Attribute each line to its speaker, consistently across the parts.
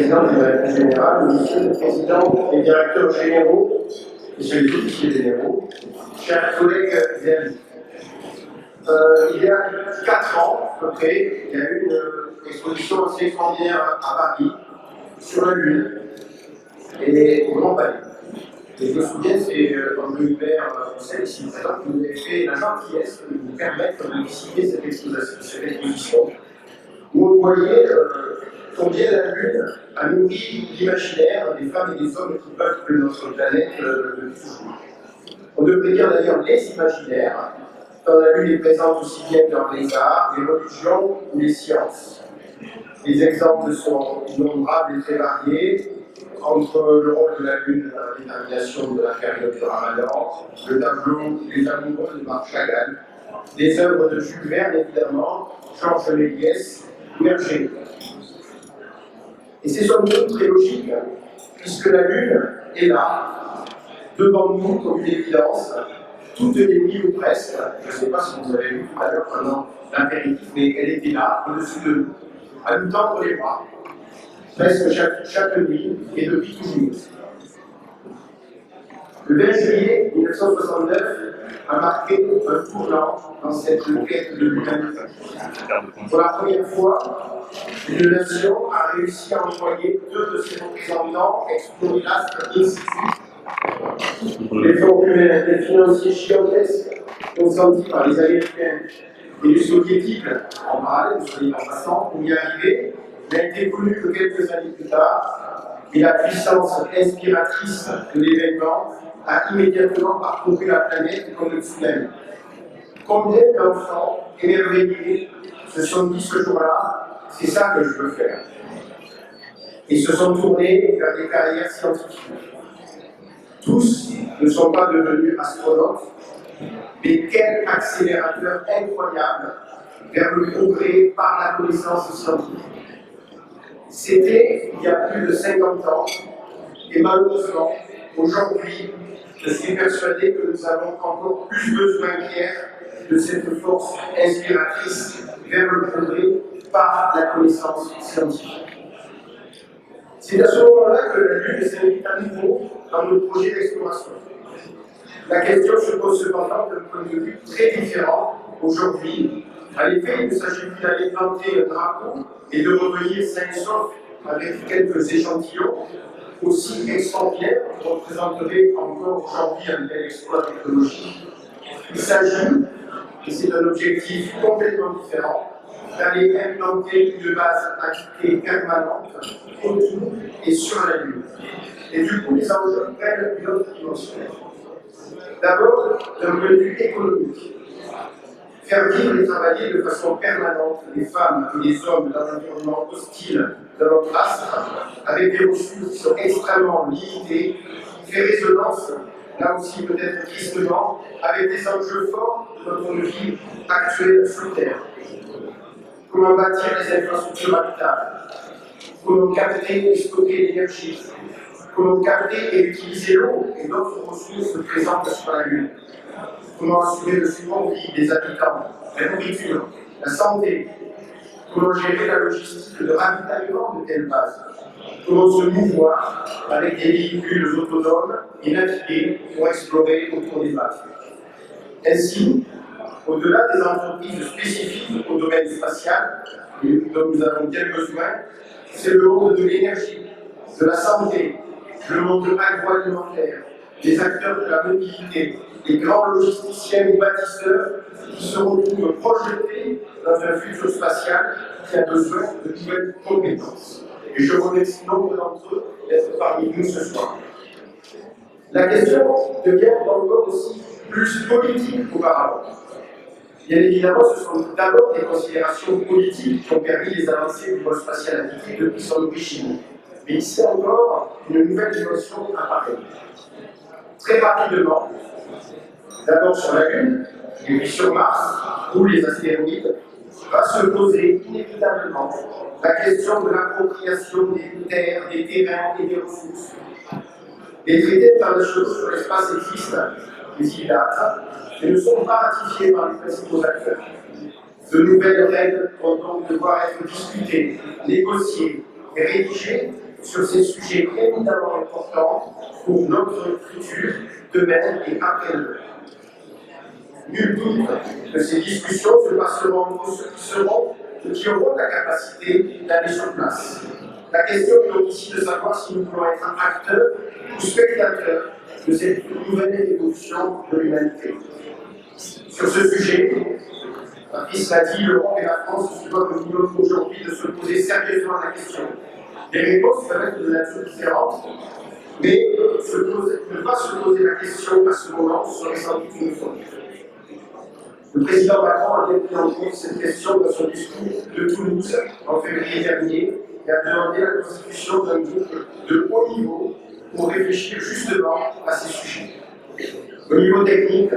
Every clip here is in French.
Speaker 1: président du directeur général, monsieur le président et directeurs généraux, messieurs les officiers généraux, chers collègues et amis. Il y a 4 ans, à peu près, il y a eu une exposition assez extraordinaire à Paris, sur la Lune, et au Grand Palais. Et je me souviens, c'est André Hubert, celle ici présent, qui nous avait fait la gentillesse de nous permettre de visiter cette exposition, où on voyait combien la Lune a nourri l'imaginaire des femmes et des hommes qui peuplent notre planète depuis toujours. On devrait dire d'ailleurs les imaginaires, quand la Lune est présente aussi bien dans les arts, les religions ou les sciences. Les exemples sont innombrables et très variés, entre le rôle de la Lune dans la détermination de la période de Ramadan, le tableau Les Amoureux de Marc Chagall, des œuvres de Jules Verne évidemment, Georges Méliès, Hergé. Et c'est somme toute très logique, puisque la Lune est là, devant nous comme une évidence, toutes les nuits ou presque. Je ne sais pas si vous avez vu tout à l'heure pendant l'apéritif, mais elle était là, au-dessus de nous, à nous tendre les bras, presque chaque nuit et depuis toujours. Le 20 juillet 1969 a marqué un tournant dans cette quête de l'humanité. Pour la première fois, une nation a réussi à envoyer 2 de ses représentants explorer l'astre in situ. L'effort humain et financier gigantesque consenti par les Américains et les Soviétiques en parallèle, soit en passant, pour y arriver, n'a été connu que quelques années plus tard, et la puissance inspiratrice de l'événement a immédiatement parcouru la planète comme le tsunami. Combien d'enfants émerveillés se sont dit ce jour-là, c'est ça que je veux faire, et se sont tournés vers des carrières scientifiques. Tous ne sont pas devenus astronautes, mais quel accélérateur incroyable vers le progrès par la connaissance scientifique. C'était il y a plus de 50 ans, et malheureusement, aujourd'hui, je suis persuadé que nous avons encore plus besoin qu'hier de cette force inspiratrice vers le progrès par la connaissance scientifique. C'est à ce moment-là que la Lune s'invite à nouveau dans nos projets d'exploration. La question se pose cependant d'un point de vue très différent aujourd'hui. En effet, il ne s'agit plus d'aller planter un drapeau et de revenir sain et sauf avec quelques échantillons aussi extraordinaires qui représenteraient encore aujourd'hui un tel exploit technologique. Il s'agit, et c'est un objectif complètement différent, d'aller implanter une base activité permanente autour et sur la Lune. Et du coup, les enjeux prennent une autre dimension. D'abord, d'un point de vue économique, faire vivre et travailler de façon permanente les femmes et les hommes dans un environnement hostile de notre astre, avec des ressources qui sont extrêmement limitées, fait résonance, là aussi peut-être tristement, avec des enjeux forts de notre vie actuelle sur Terre. Comment bâtir les infrastructures habitables, comment capter et stocker l'énergie, comment capter et utiliser l'eau et d'autres ressources présentes sur la Lune, comment assurer le support de vie des habitants, la nourriture, la santé, comment gérer la logistique de ravitaillement de telles bases, comment se mouvoir avec des véhicules autonomes et naviguer pour explorer autour des bases. Ainsi, au-delà des entreprises spécifiques au domaine spatial, dont nous avons bien besoin, c'est le monde de l'énergie, de la santé, le monde agroalimentaire, les acteurs de la mobilité, les grands logisticiens ou bâtisseurs qui se retrouvent projetés dans un futur spatial qui a besoin de nouvelles compétences. Et je remercie nombre d'entre eux d'être parmi nous ce soir. La question devient encore aussi plus politique qu'auparavant. Bien évidemment, ce sont d'abord des considérations politiques qui ont permis les avancées du vol spatial habité depuis son origine. Mais ici encore, une nouvelle dimension apparaît. Très rapidement, d'abord sur la Lune, et puis sur Mars, ou les astéroïdes, va se poser inévitablement la question de l'appropriation des terres, des terrains et des ressources. Les traités internationaux sur l'espace existent, mais ils datent, et ne sont pas ratifiés par les principaux acteurs. De nouvelles règles vont donc devoir être discutées, négociées et rédigées sur ces sujets éminemment importants pour notre futur, demain et après-demain. Nul doute que ces discussions se passeront entre ceux qui auront la capacité d'aller sur place. La question est donc ici de savoir si nous voulons être acteurs ou spectateurs de cette nouvelle évolution de l'humanité. Sur ce sujet, Patrice l'a dit, l'Europe et la France se doivent aujourd'hui de se poser sérieusement la question. Les réponses peuvent être de nature différente, mais ne pas se poser la question à ce moment serait sans doute une faute. Le président Macron a bien pris en compte cette question dans son discours de Toulouse en février dernier et a demandé la constitution d'un groupe de haut niveau pour réfléchir justement à ces sujets. Au niveau technique,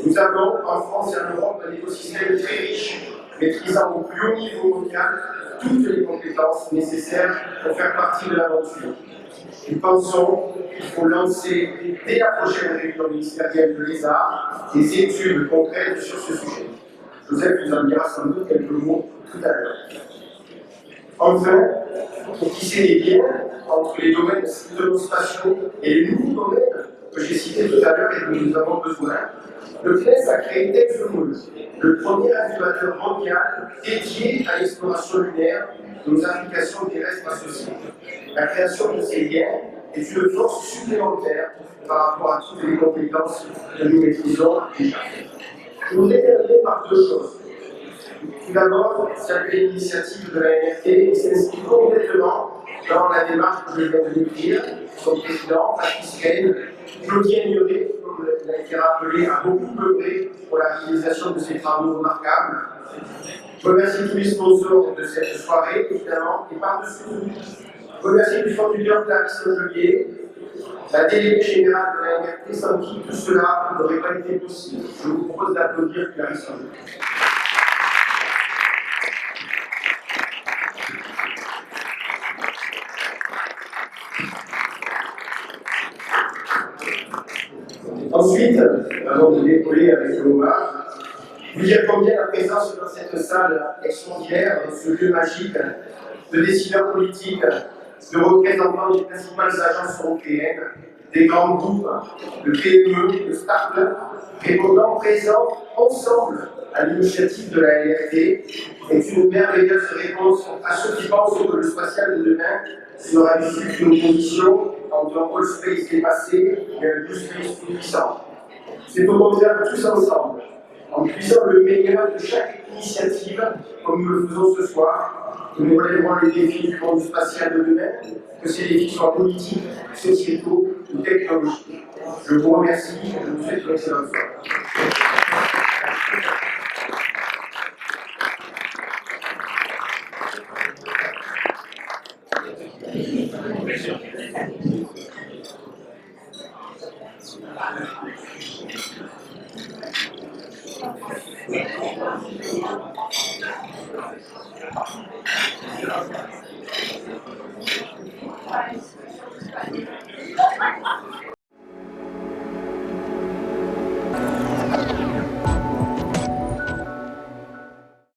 Speaker 1: nous avons en France et en Europe un écosystème très riche, maîtrisant au plus haut niveau mondial toutes les compétences nécessaires pour faire partie de l'aventure. Nous pensons qu'il faut lancer dès la prochaine réunion ministérielle de l'ESA des études concrètes sur ce sujet. Joseph nous en dira sans doute quelques mots tout à l'heure. Enfin, pour tisser les liens entre les domaines spatiaux et les nouveaux domaines que j'ai cités tout à l'heure et dont nous avons besoin, le CNES a créé TechZone, le premier incubateur mondial dédié à l'exploration lunaire et aux applications terrestres associées. La création de ces liens est une force supplémentaire par rapport à toutes les compétences que nous maîtrisons déjà. Je voudrais terminer par deux choses. Tout d'abord, saluer l'initiative de la NRT qui s'inscrit complètement dans la démarche que je viens de décrire. Son président, Patrice Caine, Claudie Agnolet, comme il a été rappelé, a beaucoup œuvré pour la réalisation de ces travaux remarquables. Je remercie tous les sponsors de cette soirée, évidemment, et par-dessus tout, je remercie du fond du cœur Clarisse Logelier, la déléguée générale de la NRT, sans qui tout cela n'aurait pas été possible. Je vous propose d'applaudir Clarisse Logelier. Ensuite, avant de décoller avec le hommage, vous dire combien la présence dans cette salle extraordinaire, dans ce lieu magique, de décideurs politiques, de représentants des principales agences européennes, des grands groupes, de PME, de start-up, répondant présents ensemble à l'initiative de la LRT, est une merveilleuse réponse à ceux qui pensent que le spatial de demain sera issu d'une opposition entre un All Space dépassé et un Blue Space tout puissant. C'est au contraire tous ensemble, en puisant le meilleur de chaque initiative, comme nous le faisons ce soir, que nous relèverons les défis du monde spatial de demain, que ces défis soient politiques, sociétaux ou technologiques. Je vous remercie et je vous souhaite une excellente soirée.